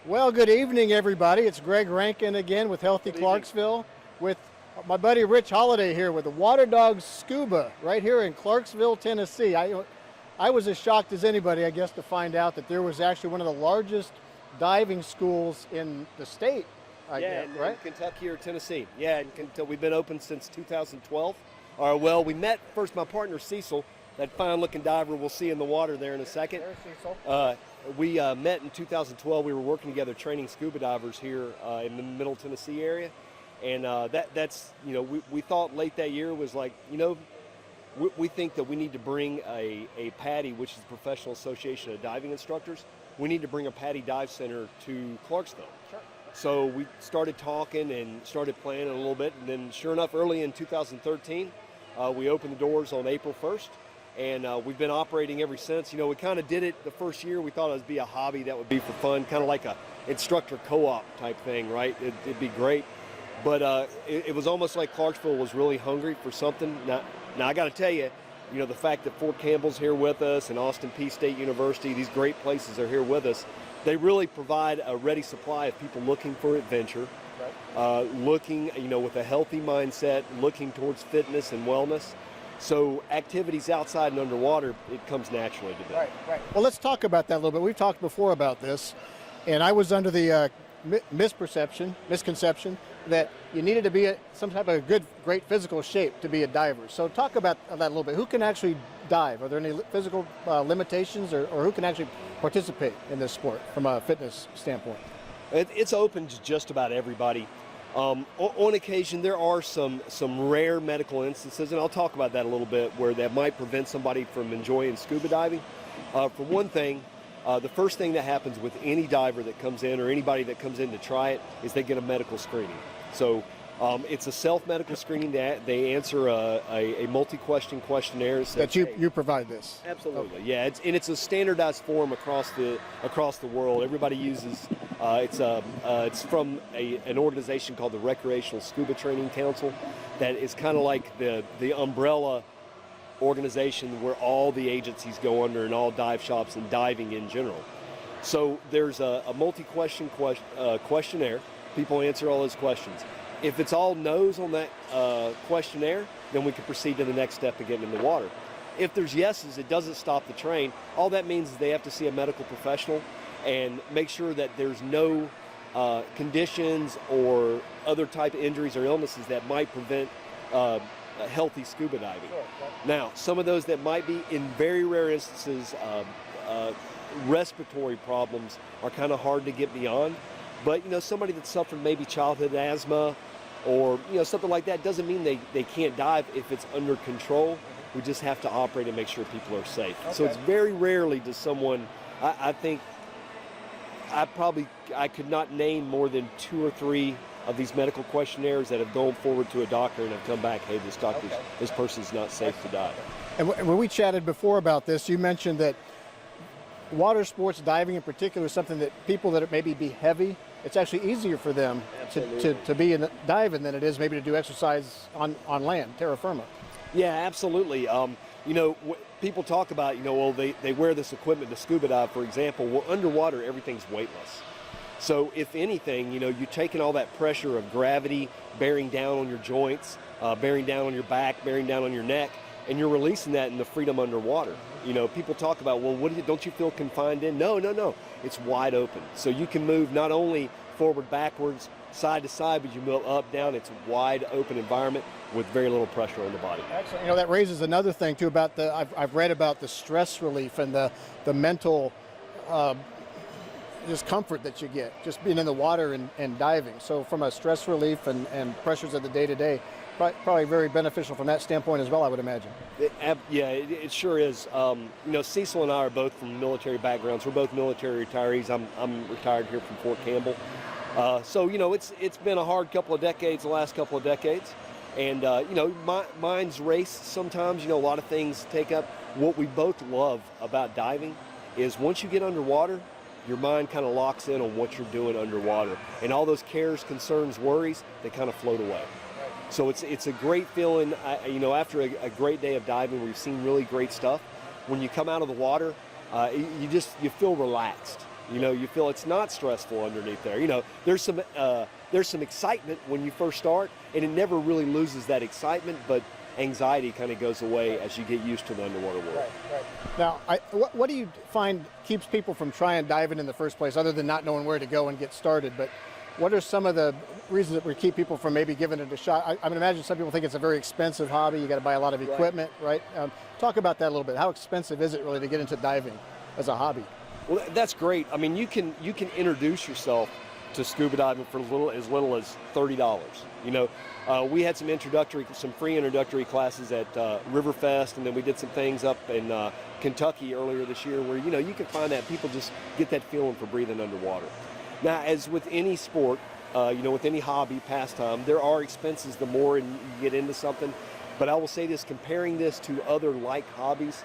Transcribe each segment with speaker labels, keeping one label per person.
Speaker 1: Well, good evening, everybody. It's Greg Rankin again with Healthy
Speaker 2: Good evening.
Speaker 1: Clarksville with my buddy Rich Holiday here with the WaterDogs Scuba right here in Clarksville, Tennessee. I was as shocked as anybody, I guess, to find out that there was actually one of the largest diving schools in the state, I guess,
Speaker 2: in
Speaker 1: right?
Speaker 2: Kentucky or Tennessee. We've been open since 2012. We met first. My partner Cecil, that fine-looking diver we'll see in the water there in a second.
Speaker 1: There's Cecil.
Speaker 2: We met in 2012. We were working together training scuba divers here in the Middle Tennessee area, and we thought late that year was like, we think that we need to bring a PADI, which is the Professional Association of Diving Instructors. We need to bring a PADI dive center to Clarksville.
Speaker 1: Sure.
Speaker 2: So we started talking and started planning a little bit, and then sure enough, early in 2013, we opened the doors on April 1st. And we've been operating ever since. We kind of did it the first year. We thought it would be a hobby that would be for fun, kind of like a instructor co-op type thing, right? It'd be great. But it was almost like Clarksville was really hungry for something. Now I got to tell you, the fact that Fort Campbell's here with us and Austin Peay State University, these great places are here with us. They really provide a ready supply of people looking for adventure, right. Looking, with a healthy mindset, looking towards fitness and wellness. So activities outside and underwater, it comes naturally to them.
Speaker 1: Right. Well, let's talk about that a little bit. We've talked before about this, and I was under the misconception that you needed to be in some type of great physical shape to be a diver. So talk about that a little bit. Who can actually dive? Are there any physical limitations, or who can actually participate in this sport from a fitness standpoint?
Speaker 2: It's open to just about everybody. On occasion, there are some rare medical instances, and I'll talk about that a little bit, where that might prevent somebody from enjoying scuba diving. For one thing, the first thing that happens with any diver that comes in or anybody that comes in to try it is they get a medical screening. So it's a self-medical screening. They answer a multi-question questionnaire.
Speaker 1: That you provide this?
Speaker 2: Absolutely, okay. Yeah. It's a standardized form across the world. Everybody uses. It's from an organization called the Recreational Scuba Training Council, that is kind of like the umbrella organization where all the agencies go under, and all dive shops and diving in general. So there's a multi-question questionnaire. People answer all those questions. If it's all no's on that questionnaire, then we can proceed to the next step of getting in the water. If there's yeses, it doesn't stop the train. All that means is they have to see a medical professional and make sure that there's no conditions or other type of injuries or illnesses that might prevent healthy scuba diving.
Speaker 1: Sure.
Speaker 2: Now, some of those that might be, in very rare instances, respiratory problems are kind of hard to get beyond. But somebody that suffered maybe childhood asthma or something like that doesn't mean they can't dive if it's under control. We just have to operate and make sure people are safe. Okay. So it's very rarely does someone, I think, I could not name more than 2 or 3 of these medical questionnaires that have gone forward to a doctor and have come back, hey, this person's not safe to dive.
Speaker 1: And when we chatted before about this, you mentioned that water sports, diving in particular, is something that people that maybe be heavy, it's actually easier for them to be in diving than it is maybe to do exercise on land, terra firma.
Speaker 2: Yeah, absolutely. People talk about, they wear this equipment to scuba dive, for example. Well, underwater, everything's weightless. So if anything, you're taking all that pressure of gravity bearing down on your joints, bearing down on your back, bearing down on your neck, and you're releasing that in the freedom underwater. People talk about, well, don't you feel confined in? No. It's wide open. So you can move not only forward, backwards, side to side, but you move up, down. It's a wide open environment with very little pressure on the body.
Speaker 1: Excellent. That raises another thing too about I've read about the stress relief and the mental discomfort that you get just being in the water and diving. So from a stress relief and pressures of the day-to-day, probably very beneficial from that standpoint as well, I would imagine.
Speaker 2: It sure is. Cecil and I are both from military backgrounds. We're both military retirees. I'm retired here from Fort Campbell. So it's been a hard couple of decades, the last couple of decades. And, minds race sometimes. A lot of things take up. What we both love about diving is once you get underwater, your mind kind of locks in on what you're doing underwater. And all those cares, concerns, worries, they kind of float away. So it's a great feeling, after a great day of diving where you've seen really great stuff. When you come out of the water, you feel relaxed. You know, you feel it's not stressful underneath there. You know, there's some excitement when you first start, and it never really loses that excitement, but anxiety kind of goes away as you get used to the underwater world.
Speaker 1: Right. Now, what do you find keeps people from trying diving in the first place, other than not knowing where to go and get started? But what are some of the reasons that would keep people from maybe giving it a shot? I mean, imagine some people think it's a very expensive hobby. You got to buy a lot of equipment, right? Talk about that a little bit. How expensive is it really to get into diving as a hobby?
Speaker 2: Well, that's great. I mean, you can introduce yourself to scuba diving for as little as $30. You know, we had some free introductory classes at Riverfest, and then we did some things up in Kentucky earlier this year where, you know, you can find that people just get that feeling for breathing underwater. Now, as with any sport, you know, with any hobby, pastime, there are expenses the more you get into something. But I will say this, comparing this to other like hobbies,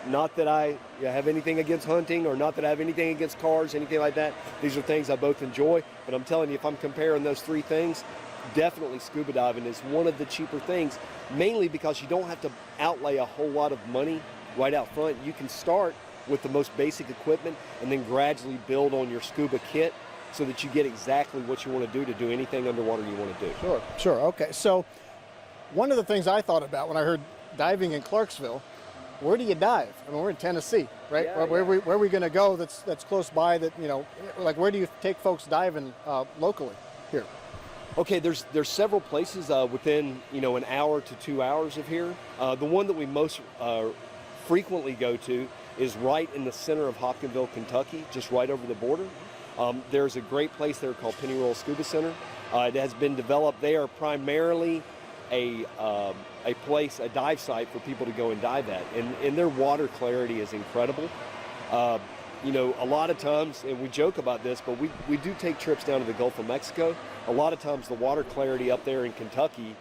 Speaker 2: not that I have anything against hunting, or not that I have anything against cars, anything like that. These are things I both enjoy. But I'm telling you, if I'm comparing those three things, definitely scuba diving is one of the cheaper things, mainly because you don't have to outlay a whole lot of money right out front. You can start with the most basic equipment and then gradually build on your scuba kit so that you get exactly what you want to do anything underwater you want to do.
Speaker 1: Sure. Okay. So one of the things I thought about when I heard diving in Clarksville, where do you dive? I mean, we're in Tennessee, right?
Speaker 2: Yeah,
Speaker 1: where are we going to go that's close by, that, you know, like, where do you take folks diving locally here?
Speaker 2: Okay, there's several places within, you know, an hour to 2 hours of here. The one that we most frequently go to is right in the center of Hopkinsville, Kentucky, just right over the border. There's a great place there called Pennyroyal Scuba Center. It has been developed. They are primarily a dive site for people to go and dive at, and their water clarity is incredible. You know, a lot of times, and we joke about this, but we do take trips down to the Gulf of Mexico. A lot of times the water clarity up there in Kentucky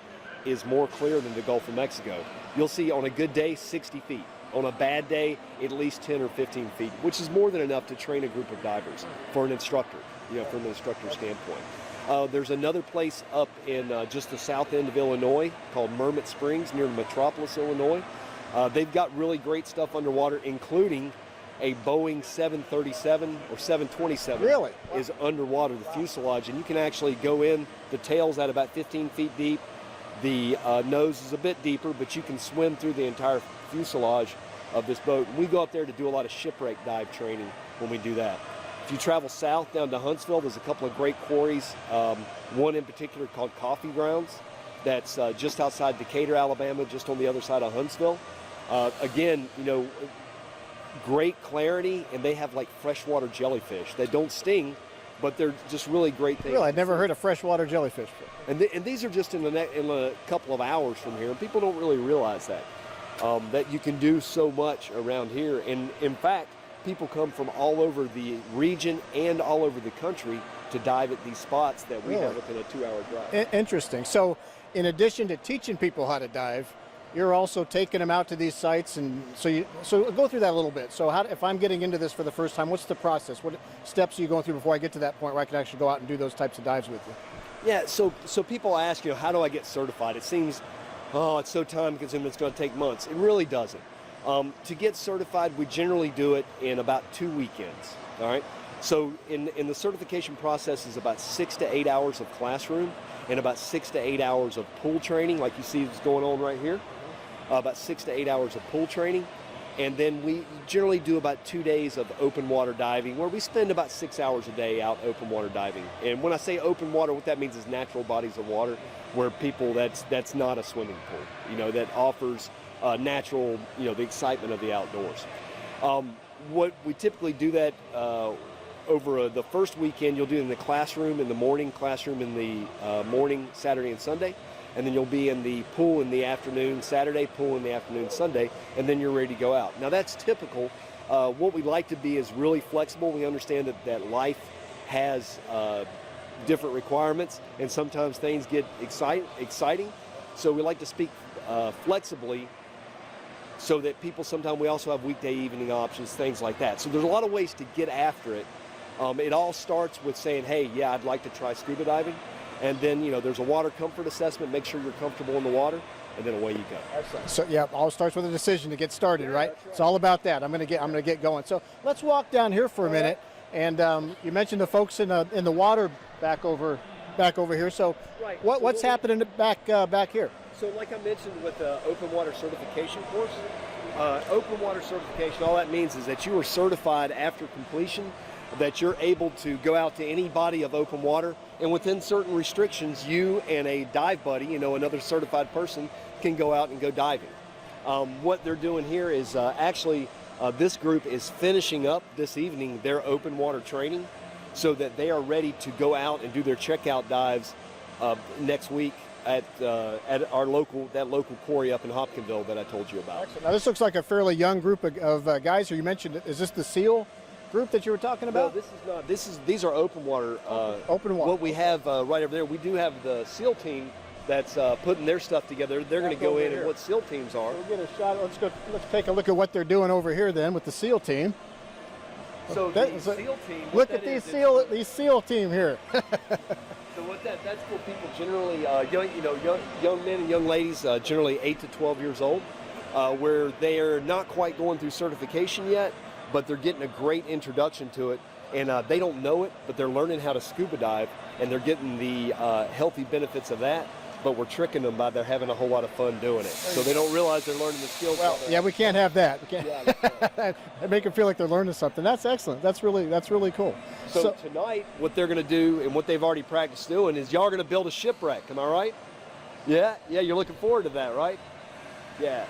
Speaker 2: is more clear than the Gulf of Mexico. You'll see on a good day 60 feet. On a bad day, at least 10 or 15 feet, which is more than enough to train a group of divers for an instructor, you know, from an instructor standpoint. There's another place up in just the south end of Illinois called Mermitt Springs near Metropolis, Illinois. They've got really great stuff underwater, including a Boeing 737 or 727
Speaker 1: Really?
Speaker 2: is underwater, the fuselage, and you can actually go in, the tail's at about 15 feet deep, the nose is a bit deeper, but you can swim through the entire fuselage of this boat. And we go up there to do a lot of shipwreck dive training when we do that. If you travel south down to Huntsville, there's a couple of great quarries, one in particular called Coffee Grounds, that's just outside Decatur, Alabama, just on the other side of Huntsville. Again, you know, great clarity, and they have like freshwater jellyfish. They don't sting, but they're just really great things.
Speaker 1: Really, I'd never heard of freshwater jellyfish before.
Speaker 2: And these are just in a couple of hours from here, and people don't really realize that. That you can do so much around here. And in fact, people come from all over the region and all over the country to dive at these spots that we have within a 2-hour drive.
Speaker 1: Interesting. So in addition to teaching people how to dive, you're also taking them out to these sites, and so go through that a little bit. So if I'm getting into this for the first time, what's the process? What steps are you going through before I get to that point where I can actually go out and do those types of dives with you?
Speaker 2: Yeah, so people ask, you know, how do I get certified? It seems, it's so time consuming, it's going to take months. It really doesn't. To get certified, we generally do it in about 2 weekends, all right? So in the certification process is about 6 to 8 hours of classroom and about 6 to 8 hours of pool training, like you see is going on right here. About 6 to 8 hours of pool training. And then we generally do about 2 days of open water diving, where we spend about 6 hours a day out open water diving. And when I say open water, what that means is natural bodies of water, where people, that's not a swimming pool, you know, that offers natural, you know, the excitement of the outdoors. What we typically do that over the first weekend, you'll do it in the classroom in the morning, morning, Saturday and Sunday. And then you'll be in the pool in the afternoon Saturday, pool in the afternoon Sunday, and then you're ready to go out. Now that's typical. What we like to be is really flexible. We understand that life has different requirements, and sometimes things get exciting. So we like to speak flexibly, so that people, sometimes we also have weekday evening options, things like that. So there's a lot of ways to get after it. It all starts with saying, hey, yeah, I'd like to try scuba diving. And then, you know, there's a water comfort assessment, make sure you're comfortable in the water, and then away you go.
Speaker 1: Excellent. So yeah, all starts with a decision to get started, right? It's all about that. I'm gonna get going. So let's walk down here for a minute. And you mentioned the folks in the water back over here. So
Speaker 2: Right.
Speaker 1: what's happening back here?
Speaker 2: So like I mentioned with the open water certification course, open water certification, all that means is that you are certified after completion, that you're able to go out to any body of open water, and within certain restrictions, you and a dive buddy, another certified person, can go out and go diving. What they're doing here is actually this group is finishing up this evening their open water training so that they are ready to go out and do their checkout dives next week at our local quarry up in Hopkinville that I told you about.
Speaker 1: Excellent. Now this looks like a fairly young group of guys here. You mentioned, is this the SEAL group that you were talking about?
Speaker 2: No, this is not. These are open water.
Speaker 1: Open water.
Speaker 2: What we have right over there, we do have the SEAL team that's putting their stuff together. They're going to go in and what SEAL teams are.
Speaker 1: We'll get a shot. Let's take a look at what they're doing over here then with the SEAL team.
Speaker 2: So the SEAL team.
Speaker 1: Look at these SEAL team here.
Speaker 2: So what that's for people generally young men and young ladies, generally 8 to 12 years old, where they are not quite going through certification yet, but they're getting a great introduction to it, and they don't know it, but they're learning how to scuba dive, and they're getting the healthy benefits of that. But we're tricking them by they're having a whole lot of fun doing it, so they don't realize they're learning the skills.
Speaker 1: Well, yeah, we can't have that. We can't.
Speaker 2: Yeah, that's right.
Speaker 1: Make them feel like they're learning something. That's excellent. That's really cool.
Speaker 2: So tonight, what they're going to do and what they've already practiced doing is y'all are going to build a shipwreck. Am I right? Yeah, you're looking forward to that, right? Yeah.